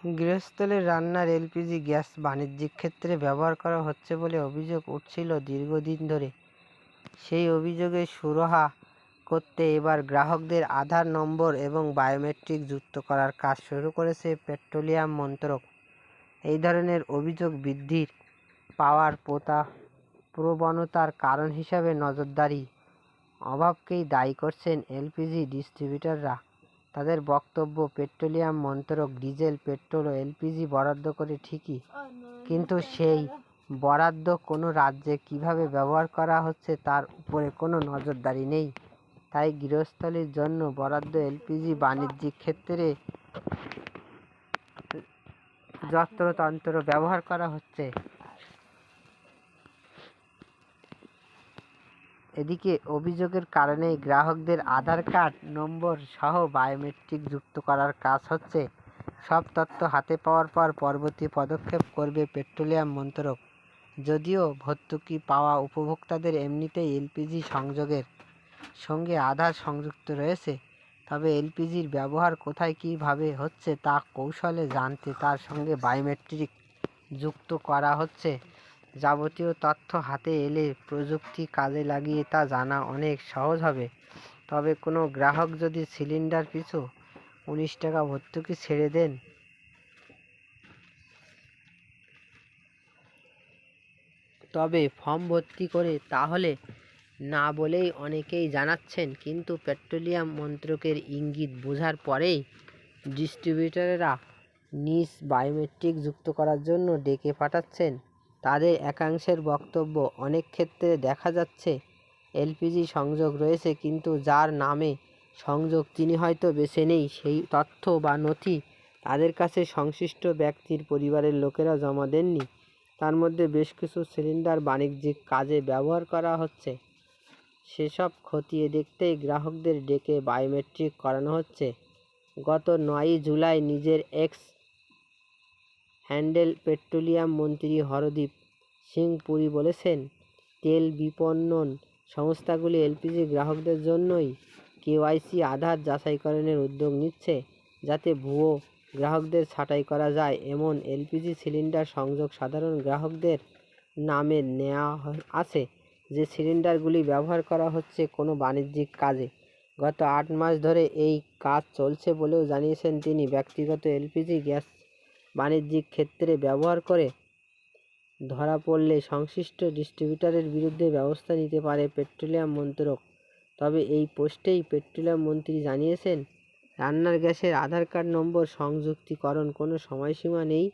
গৃহস্থলের রান্নার LPG gas বাণিজ্যিক ক্ষেত্রে ব্যবহার করা হচ্ছে বলে অভিযোগ উঠছিল দীর্ঘদিন ধরে। সেই অভিযোগের সুরাহা করতে এবার গ্রাহকদের আধার নম্বর এবং বায়োমেট্রিক যুক্ত করার কাজ শুরু করেছে পেট্রোলিয়াম মন্ত্রক। এই ধরনের অভিযোগ বৃদ্ধির পাওয়ার প্রবণতার কারণ হিসাবে নজরদারি অভাবকেই দায়ী করছেন এলপিজি ডিস্ট্রিবিউটররা। তাদের বক্তব্য, পেট্রোলিয়াম মন্ত্রক ডিজেল, পেট্রোল ও এলপিজি বরাদ্দ করে ঠিকই, কিন্তু সেই বরাদ্দ কোনো রাজ্যে কিভাবে ব্যবহার করা হচ্ছে তার উপরে কোনো নজরদারি নেই। তাই গৃহস্থলীর জন্য বরাদ্দ এলপিজি বাণিজ্যিক ক্ষেত্রে যত্রতন্ত্র ব্যবহার করা হচ্ছে। এদিকে অভিযোগের কারণেই গ্রাহকদের আধার কার্ড নম্বর সহ বায়োমেট্রিক যুক্ত করার কাজ হচ্ছে। সব তথ্য হাতে পাওয়ার পর পরবর্তী পদক্ষেপ করবে পেট্রোলিয়াম মন্ত্রক। যদিও ভর্তুকি পাওয়া উপভোক্তাদের এমনিতেই এলপিজি সংযোগের সঙ্গে আধার সংযুক্ত রয়েছে, তবে এলপিজির ব্যবহার কোথায় কীভাবে হচ্ছে তা কৌশলে জানতে তার সঙ্গে বায়োমেট্রিক যুক্ত করা হচ্ছে। যাবতীয় তথ্য হাতে এলে প্রযুক্তি কাজে লাগিয়ে তা জানা অনেক সহজ হবে। তবে কোনো গ্রাহক যদি সিলিন্ডার পিছু 19 টাকা ভর্তুকি ছেড়ে দেন, তবে ফর্ম ভর্তি করে, তাহলে না বলেই অনেকেই জানাচ্ছেন। কিন্তু পেট্রোলিয়াম মন্ত্রকের ইঙ্গিত বোঝার পরেই ডিস্ট্রিবিউটরেরা নিজ বায়োমেট্রিক যুক্ত করার জন্য ডেকে পাঠাচ্ছেন। তাদের একাংশের বক্তব্য, অনেক ক্ষেত্রে দেখা যাচ্ছে এলপিজি সংযোগ রয়েছে, কিন্তু যার নামে সংযোগ তিনি হয়তো বেছে নেই সেই তথ্য বা নথি তাদের কাছে সংশ্লিষ্ট ব্যক্তির পরিবারের লোকেরা জমা দেননি। তার মধ্যে বেশ কিছু সিলিন্ডার বাণিজ্যিক কাজে ব্যবহার করা হচ্ছে। সেসব খতিয়ে দেখতেই গ্রাহকদের ডেকে বায়োমেট্রিক করানো হচ্ছে। গত 9 জুলাই নিজের এক্স হ্যান্ডেল পেট্রোলিয়াম মন্ত্রী হরদীপ সিং পুরী বলেছেন, তেল বিপণন সংস্থাগুলি এলপিজি গ্রাহকদের জন্যই কেওয়াইসি আধার যাচাইকরণের উদ্যোগ নিচ্ছে, যাতে ভুয়ো গ্রাহকদের ছাঁটাই করা যায়। এমন এলপিজি সিলিন্ডার সংযোগ সাধারণ গ্রাহকদের নামে নেওয়া আছে যে সিলিন্ডারগুলি ব্যবহার করা হচ্ছে কোনো বাণিজ্যিক কাজে। গত 8 মাস ধরে এই কাজ চলছে বলেও জানিয়েছেন তিনি। ব্যক্তিগত এলপিজি গ্যাস বাণিজ্যিক ক্ষেত্রে ব্যবহার করে ধরা পড়লে সংশ্লিষ্ট ডিস্ট্রিবিউটরের বিরুদ্ধে ব্যবস্থা নিতে পারে পেট্রোলিয়াম মন্ত্রক। তবে এই পোস্টেই পেট্রোলিয়াম মন্ত্রী জানিয়েছেন, রান্নার গ্যাসের আধার কার্ড নম্বর সংযুক্তিকরণ কোনো সময়সীমা নেই।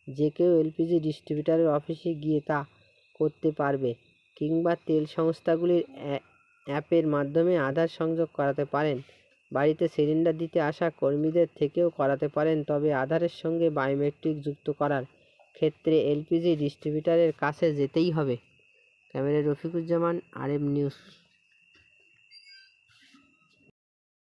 যে কেউ এলপিজি ডিস্ট্রিবিউটরের অফিসে গিয়ে তা করতে পারবে, কিংবা তেল সংস্থাগুলির অ্যাপের মাধ্যমে আধার সংযোগ করাতে পারেন। বাড়িতে সিলিন্ডার দিতে আসা কর্মীদের থেকেও করাতে পারেন। তবে আধারের সঙ্গে বায়োমেট্রিক যুক্ত করার ক্ষেত্রে এলপিজি ডিস্ট্রিবিউটরের কাছে যেতেই হবে। ক্যামেরায় রফিকুজ্জামান, RM নিউজ।